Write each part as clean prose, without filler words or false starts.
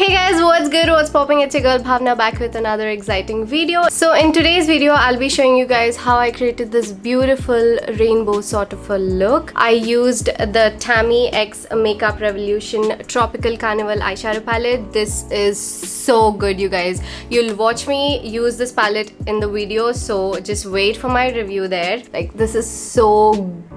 Hey guys, what's good? What's popping? It's your girl Bhavna back with another exciting video. So in today's video, I'll be showing you guys how I created this beautiful rainbow sort of a look. I used the Tammy X Makeup Revolution Tropical Carnival eyeshadow palette. This is so good, you guys. You'll watch me use this palette in the video, so just wait for my review there. Like, this is so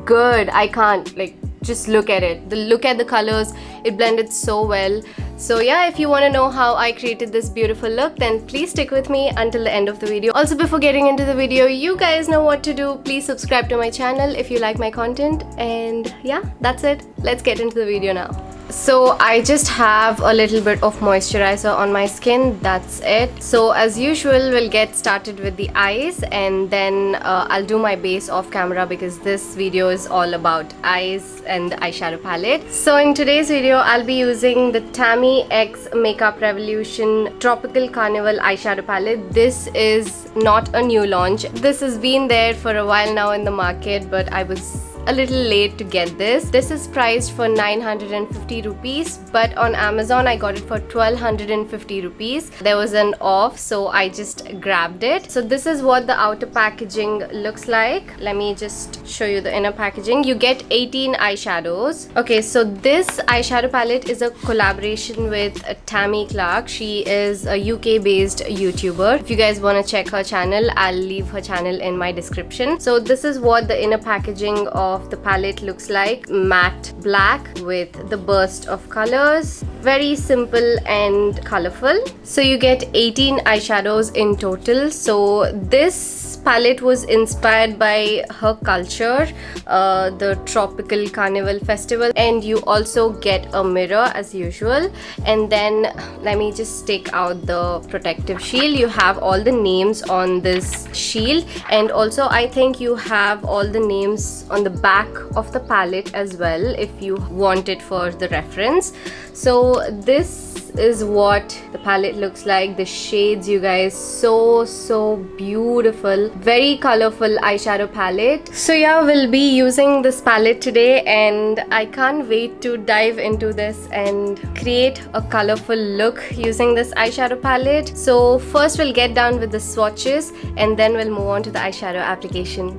good. I can't, like, just look at it. Look at the colors. It blended so well. So yeah, if you want to know how I created this beautiful look, then please stick with me until the end of the video. Also, before getting into the video, you guys know what to do. Please subscribe to my channel if you like my content. And yeah, that's it. Let's get into the video now. So I just have a little bit of moisturizer on my skin, that's it. So as usual, we'll get started with the eyes, and then I'll do my base off camera because this video is all about eyes and the eyeshadow palette. So in today's video, I'll be using the Tammy X Makeup Revolution Tropical Carnival eyeshadow palette. This is not a new launch. This has been there for a while now in the market, but I was a little late to get this. This is priced for 950 rupees, but on Amazon I got it for 1250 rupees. There was an off, so I just grabbed it. So this is what the outer packaging looks like. Let me just show you the inner packaging. You get 18 eyeshadows. Okay, so this eyeshadow palette is a collaboration with Tammy Clark. She is a UK based YouTuber. If you guys want to check her channel, I'll leave her channel in my description. So this is what the inner packaging of the palette looks like. Matte black with the burst of colors. Very simple and colorful. So you get 18 eyeshadows in total. So this palette was inspired by her culture, the Tropical Carnival Festival, and you also get a mirror as usual. And then let me just take out the protective shield. You have all the names on this shield, and also I think you have all the names on the back of the palette as well if you want it for the reference. So this is what the palette looks like. The shades, you guys, so beautiful. Very colorful eyeshadow palette. So yeah, we'll be using this palette today, and I can't wait to dive into this and create a colorful look using this eyeshadow palette. So first we'll get down with the swatches, and then we'll move on to the eyeshadow application.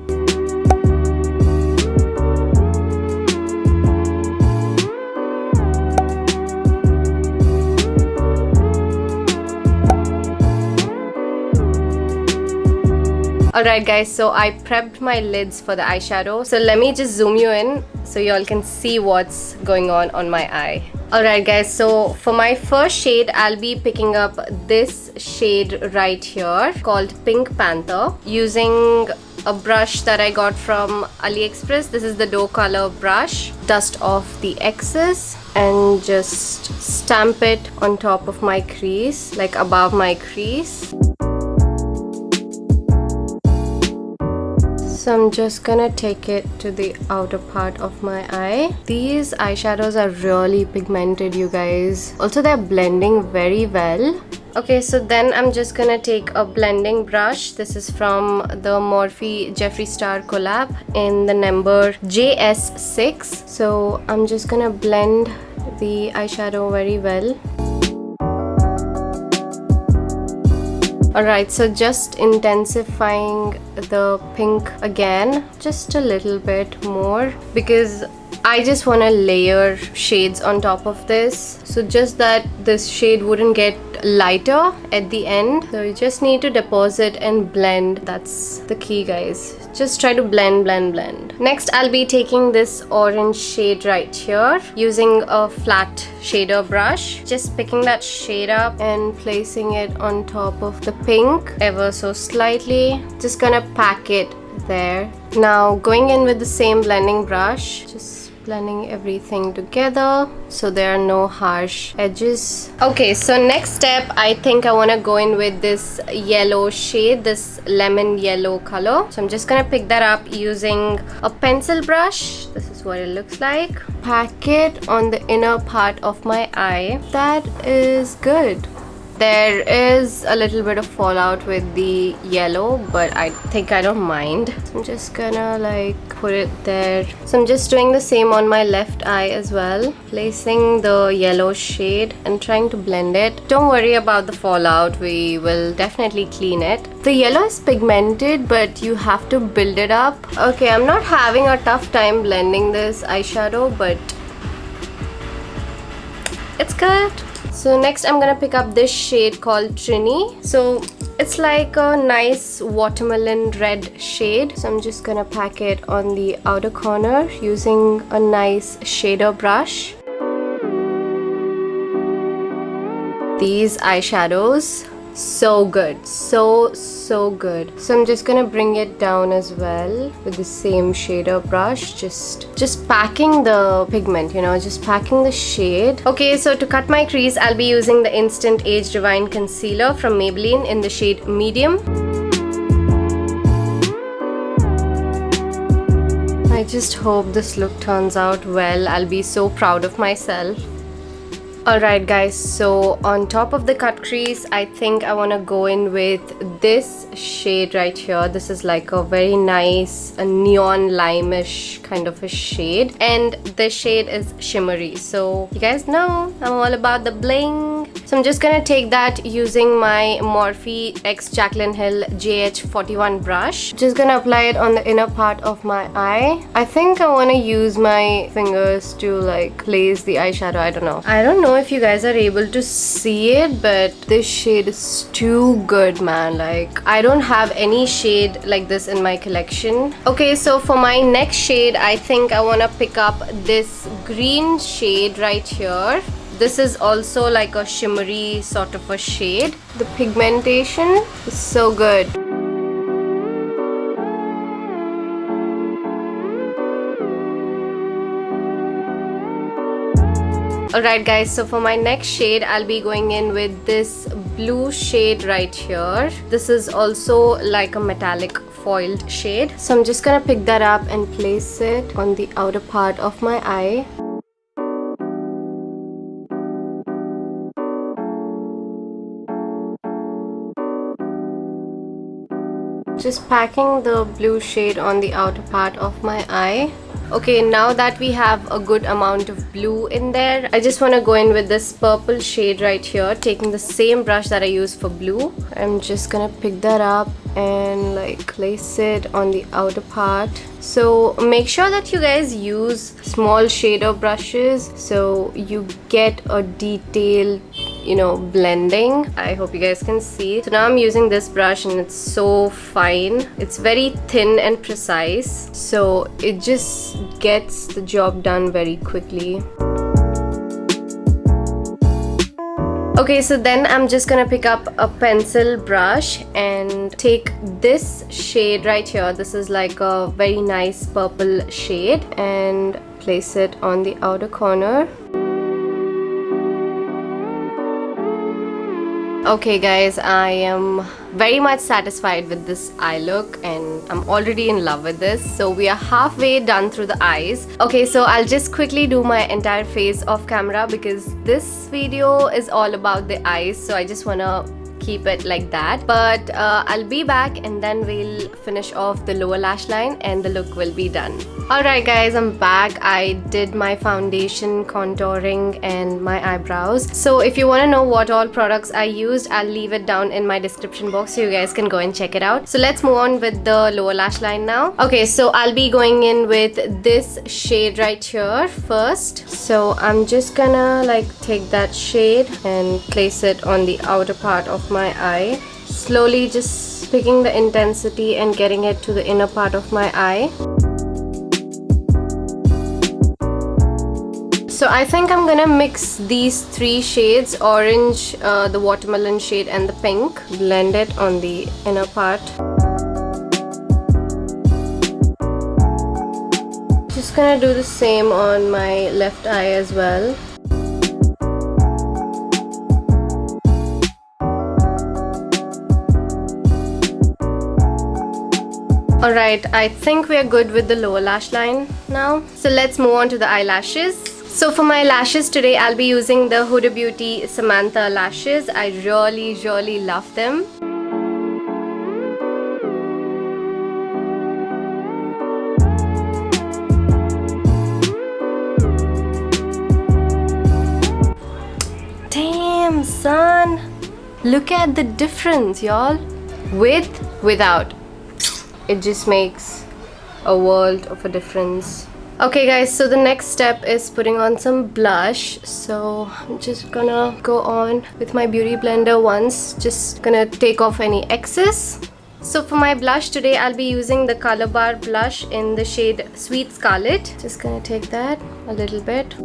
Alright guys, so I prepped my lids for the eyeshadow. So let me just zoom you in so y'all can see what's going on my eye. Alright guys, so for my first shade, I'll be picking up this shade right here called Pink Panther, using a brush that I got from AliExpress. This is the dough color brush. Dust off the excess and just stamp it on top of my crease, like above my crease. So I'm just gonna take it to the outer part of my eye. These eyeshadows are really pigmented, you guys. Also, they're blending very well. Okay, so then I'm just gonna take a blending brush. This is from the Morphe Jeffree Star collab in the number JS6. So I'm just gonna blend the eyeshadow very well. Alright, so just intensifying the pink again, just a little bit more, because I just want to layer shades on top of this, so just that this shade wouldn't get lighter at the end. So you just need to deposit and blend. That's the key, guys. Just try to blend. Next, I'll be taking this orange shade right here using a flat shader brush. Just picking that shade up and placing it on top of the pink ever so slightly. Just gonna pack it there. Now going in with the same blending brush, just blending everything together so there are no harsh edges. Okay, so next step, I think I want to go in with this yellow shade, this lemon yellow color. So I'm just gonna pick that up using a pencil brush. This is what it looks like. Pack it on the inner part of my eye. That is good. There is a little bit of fallout with the yellow, but I think I don't mind. So I'm just gonna like put it there. So I'm just doing the same on my left eye as well, placing the yellow shade and trying to blend it. Don't worry about the fallout, we will definitely clean it. The yellow is pigmented, but you have to build it up. Okay, I'm not having a tough time blending this eyeshadow, but it's good. So next I'm gonna pick up this shade called Trini. So it's like a nice watermelon red shade. So I'm just gonna pack it on the outer corner using a nice shader brush. These eyeshadows, so good, so good. So I'm just gonna bring it down as well with the same shader brush, just packing the pigment, you know, just packing the shade. Okay, so to cut my crease, I'll be using the Instant Age Divine Concealer from Maybelline in the shade Medium. I just hope this look turns out well. I'll be so proud of myself. Alright guys, so on top of the cut crease, I think I want to go in with this shade right here. This is like a very nice neon lime-ish kind of a shade, and this shade is shimmery. So you guys know I'm all about the bling. So I'm just gonna take that using my Morphe X Jaclyn Hill JH41 brush. Just gonna apply it on the inner part of my eye. I think I want to use my fingers to like place the eyeshadow. I don't know if you guys are able to see it, but this shade is too good, man. Like, I don't have any shade like this in my collection. Okay, so for my next shade, I think I want to pick up this green shade right here. This is also like a shimmery sort of a shade. The pigmentation is so good. Alright guys, so for my next shade, I'll be going in with this blue shade right here. This is also like a metallic foiled shade. So I'm just gonna pick that up and place it on the outer part of my eye. Just packing the blue shade on the outer part of my eye. Okay, now that we have a good amount of blue in there, I just want to go in with this purple shade right here, taking the same brush that I use for blue. I'm just gonna pick that up and like place it on the outer part. So make sure that you guys use small shader brushes so you get a detailed, you know, blending. I hope you guys can see. So now I'm using this brush and it's so fine. It's very thin and precise, so it just gets the job done very quickly. Okay, so then I'm just gonna pick up a pencil brush and take this shade right here. This is like a very nice purple shade, and place it on the outer corner. Okay guys, I am very much satisfied with this eye look and I'm already in love with this. So we are halfway done through the eyes. Okay, so I'll just quickly do my entire face off camera because this video is all about the eyes, so I just wanna keep it like that. But I'll be back and then we'll finish off the lower lash line and the look will be done. Alright guys, I'm back. I did my foundation, contouring and my eyebrows. So if you want to know what all products I used, I'll leave it down in my description box so you guys can go and check it out. So let's move on with the lower lash line now. Okay, so I'll be going in with this shade right here first. So I'm just gonna like take that shade and place it on the outer part of my eye, slowly just picking the intensity and getting it to the inner part of my eye. So I think I'm gonna mix these three shades, orange, the watermelon shade and the pink, blend it on the inner part. Just gonna do the same on my left eye as well. Alright, I think we are good with the lower lash line now. So let's move on to the eyelashes. So for my lashes today, I'll be using the Huda Beauty Samantha lashes. I really love them. Damn, son. Look at the difference, y'all. With, without. It just makes a world of a difference. Okay guys, so the next step is putting on some blush. So I'm just gonna go on with my beauty blender once. Just gonna take off any excess. So for my blush today, I'll be using the Color Bar blush in the shade Sweet Scarlet. Just gonna take that a little bit.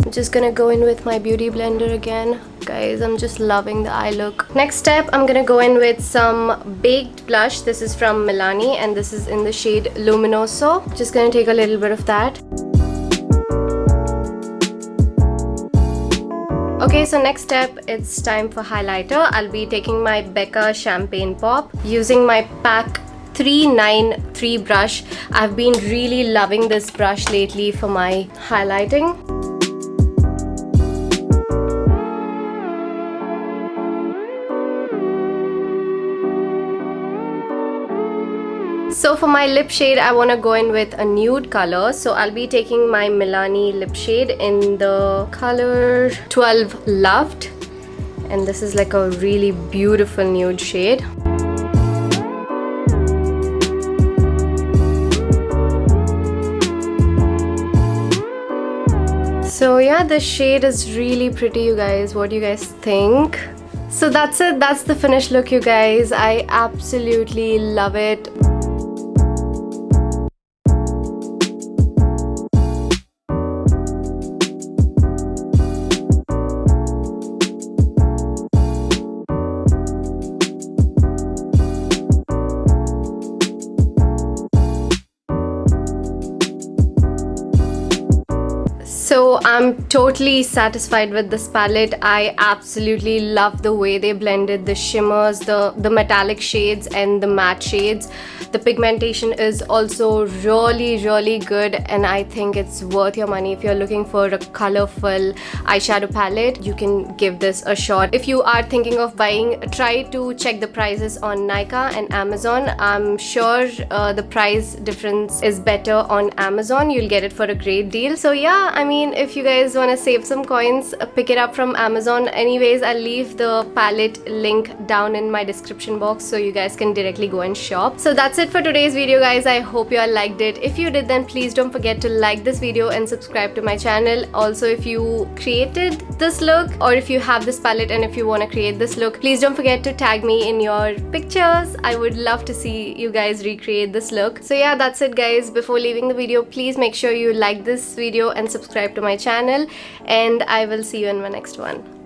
I'm just gonna go in with my beauty blender again. Guys, I'm just loving the eye look. Next step, I'm gonna go in with some baked blush. This is from Milani and this is in the shade Luminoso. Just gonna take a little bit of that. Okay, so next step, it's time for highlighter. I'll be taking my Becca Champagne Pop using my PAC 393 brush. I've been really loving this brush lately for my highlighting. So for my lip shade, I want to go in with a nude color. So I'll be taking my Milani lip shade in the color 12 Loved. And this is like a really beautiful nude shade. So yeah, the shade is really pretty, you guys. What do you guys think? So that's it. That's the finished look, you guys. I absolutely love it. So I'm totally satisfied with this palette. I absolutely love the way they blended the shimmers, the metallic shades and the matte shades. The pigmentation is also really good, and I think it's worth your money. If you're looking for a colorful eyeshadow palette, you can give this a shot. If you are thinking of buying, try to check the prices on Nykaa and Amazon. I'm sure the price difference is better on Amazon. You'll get it for a great deal. So yeah, I mean, if you guys want to save some coins, pick it up from Amazon. Anyways, I'll leave the palette link down in my description box so you guys can directly go and shop. So that's it for today's video, guys. I hope you all liked it. If you did, then please don't forget to like this video and subscribe to my channel. Also, if you created this look or if you have this palette and if you want to create this look, please don't forget to tag me in your pictures. I would love to see you guys recreate this look. So yeah, that's it, guys. Before leaving the video, please make sure you like this video and subscribe to my channel, and I will see you in my next one.